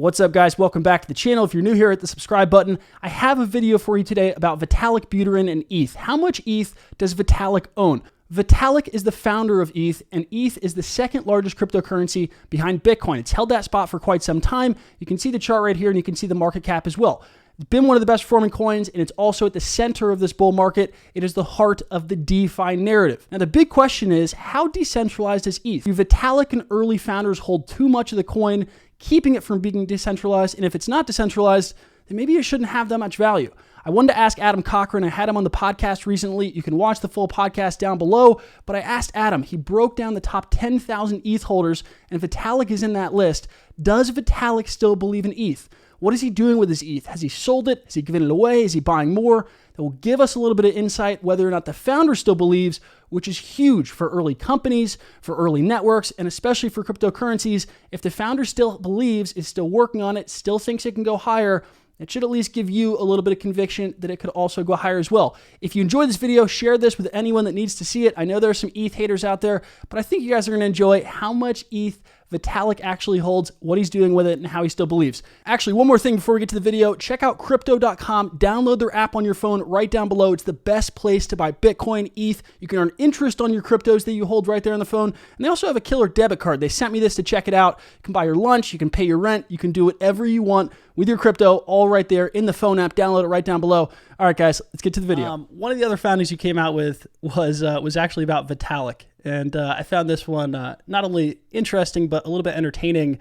What's up, guys? Welcome back to the channel. If you're new here, hit the subscribe button. I have a video for you today about Vitalik Buterin and ETH. How much ETH does Vitalik own? Vitalik is the founder of ETH, and ETH is the second largest cryptocurrency behind Bitcoin. It's held that spot for quite some time. You can see the chart right here, and you can see the market cap as well. It's been one of the best performing coins, and it's also at the center of this bull market. It is the heart of the DeFi narrative. Now, the big question is, how decentralized is ETH? Do Vitalik and early founders hold too much of the coin, keeping it from being decentralized? And if it's not decentralized, then maybe it shouldn't have that much value. I wanted to ask Adam Cochran. I had him on the podcast recently. You can watch the full podcast down below. But I asked Adam, he broke down the top 10,000 ETH holders, and Vitalik is in that list. Does Vitalik still believe in ETH? What is he doing with his ETH? Has he sold it? Has he given it away? Is he buying more? That will give us a little bit of insight whether or not the founder still believes, which is huge for early companies, for early networks, and especially for cryptocurrencies. If the founder still believes, is still working on it, still thinks it can go higher, it should at least give you a little bit of conviction that it could also go higher as well. If you enjoyed this video, share this with anyone that needs to see it. I know there are some ETH haters out there, but I think you guys are going to enjoy how much ETH Vitalik actually holds, what he's doing with it, and how he still believes. Actually, one more thing before we get to the video, check out crypto.com. Download their app on your phone right down below. It's the best place to buy Bitcoin, ETH. You can earn interest on your cryptos that you hold right there on the phone. And they also have a killer debit card. They sent me this to check it out. You can buy your lunch, you can pay your rent, you can do whatever you want with your crypto, all right there in the phone app. Download it right down below. All right, guys, let's get to the video. One of the other findings you came out with was actually about Vitalik. And I found this one not only interesting, but a little bit entertaining.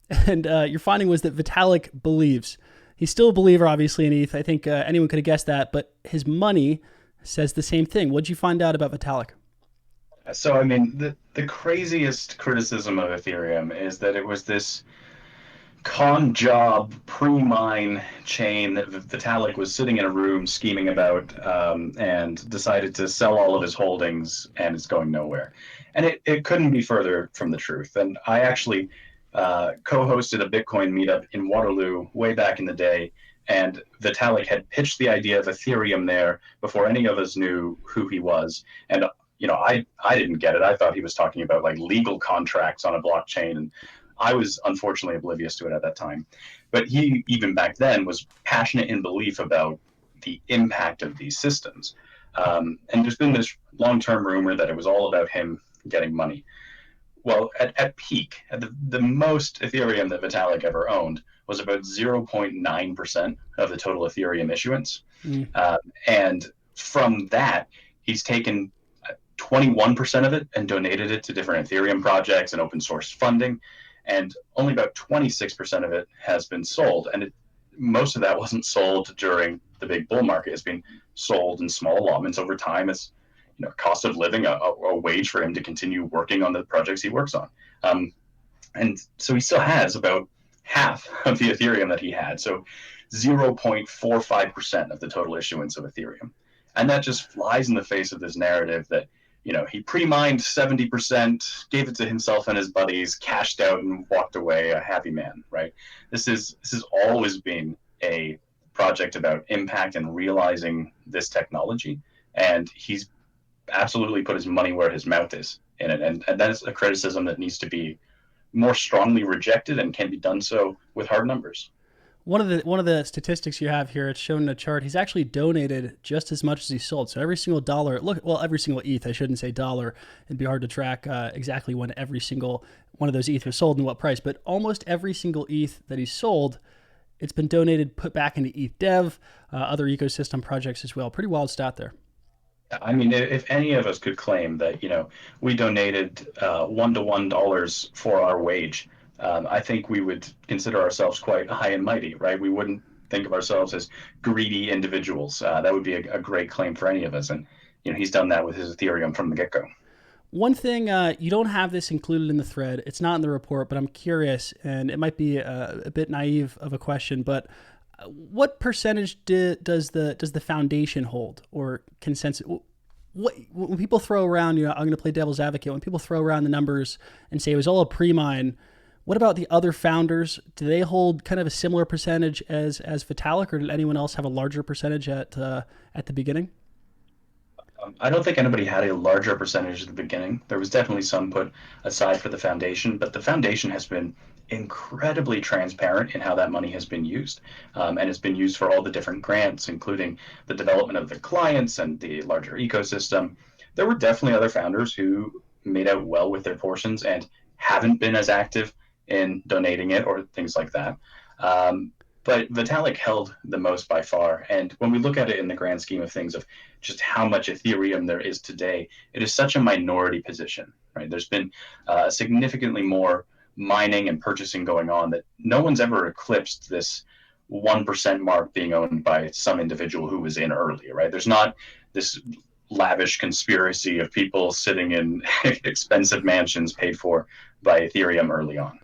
And your finding was that Vitalik believes. He's still a believer, obviously, in ETH. I think anyone could have guessed that, but his money says the same thing. What did you find out about Vitalik? So, I mean, the craziest criticism of Ethereum is that it was this con job pre-mine chain that Vitalik was sitting in a room scheming about and decided to sell all of his holdings, and it's going nowhere. And it couldn't be further from the truth. And I actually co-hosted a Bitcoin meetup in Waterloo way back in the day, and Vitalik had pitched the idea of Ethereum there before any of us knew who he was. And I didn't get it. I thought he was talking about like legal contracts on a blockchain, and I was unfortunately oblivious to it at that time. But he, even back then, was passionate in belief about the impact of these systems. And there's been this long-term rumor that it was all about him getting money. Well, at peak, at the most Ethereum that Vitalik ever owned was about 0.9% of the total Ethereum issuance. And from that, he's taken 21% of it and donated it to different Ethereum projects and open source funding. And only about 26% of it has been sold. And most of that wasn't sold during the big bull market. It's been sold in small allotments over time. It's cost of living, a wage for him to continue working on the projects he works on. And so he still has about half of the Ethereum that he had. So 0.45% of the total issuance of Ethereum. And that just flies in the face of this narrative that he pre-mined 70%, gave it to himself and his buddies, cashed out and walked away a happy man, right? This has always been a project about impact and realizing this technology. And he's absolutely put his money where his mouth is in it. And that is a criticism that needs to be more strongly rejected and can be done so with hard numbers. One of the statistics you have here, it's shown in a chart, he's actually donated just as much as he sold. So every single dollar, every single ETH, I shouldn't say dollar. It'd be hard to track exactly when every single one of those ETH was sold and what price, but almost every single ETH that he's sold, it's been donated, put back into ETH Dev, other ecosystem projects as well. Pretty wild stat there. I mean, if any of us could claim that, we donated $1 to $1 for our wage, I think we would consider ourselves quite high and mighty, right? We wouldn't think of ourselves as greedy individuals. That would be a great claim for any of us. And, he's done that with his Ethereum from the get-go. One thing, you don't have this included in the thread. It's not in the report, but I'm curious, and it might be a bit naive of a question, but what percentage does the foundation hold, or consensus? When people throw around, I'm going to play devil's advocate, when people throw around the numbers and say it was all a pre-mine, what about the other founders? Do they hold kind of a similar percentage as Vitalik, or did anyone else have a larger percentage at the beginning? I don't think anybody had a larger percentage at the beginning. There was definitely some put aside for the foundation, but the foundation has been incredibly transparent in how that money has been used. And it's been used for all the different grants, including the development of the clients and the larger ecosystem. There were definitely other founders who made out well with their portions and haven't been as active in donating it or things like that. But Vitalik held the most by far. And when we look at it in the grand scheme of things, of just how much Ethereum there is today, it is such a minority position, right? There's been significantly more mining and purchasing going on that no one's ever eclipsed this 1% mark being owned by some individual who was in early, right? There's not this lavish conspiracy of people sitting in expensive mansions paid for by Ethereum early on.